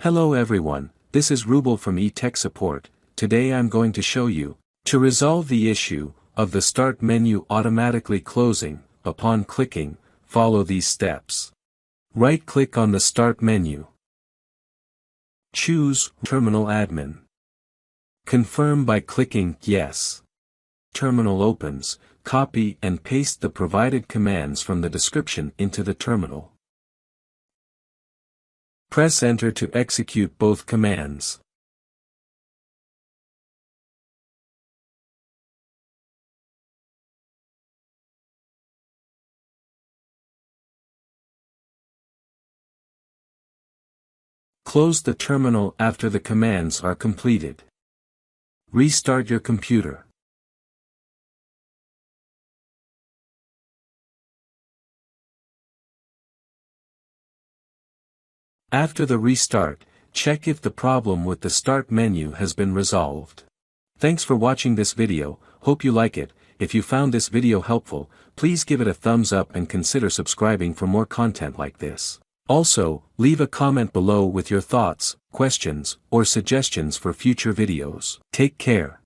Hello everyone, this is Rubel from eTech Support. Today I'm going to show you to resolve the issue of the Start menu automatically closing. Upon clicking, follow these steps. Right-click on the Start menu. Choose Terminal Admin. Confirm by clicking Yes. Terminal opens. Copy and paste the provided commands from the description into the terminal. Press Enter to execute both commands. Close the terminal after the commands are completed. Restart your computer. After the restart, check if the problem with the Start menu has been resolved. Thanks for watching this video, hope you like it. If you found this video helpful, please give it a thumbs up and consider subscribing for more content like this. Also, leave a comment below with your thoughts, questions, or suggestions for future videos. Take care.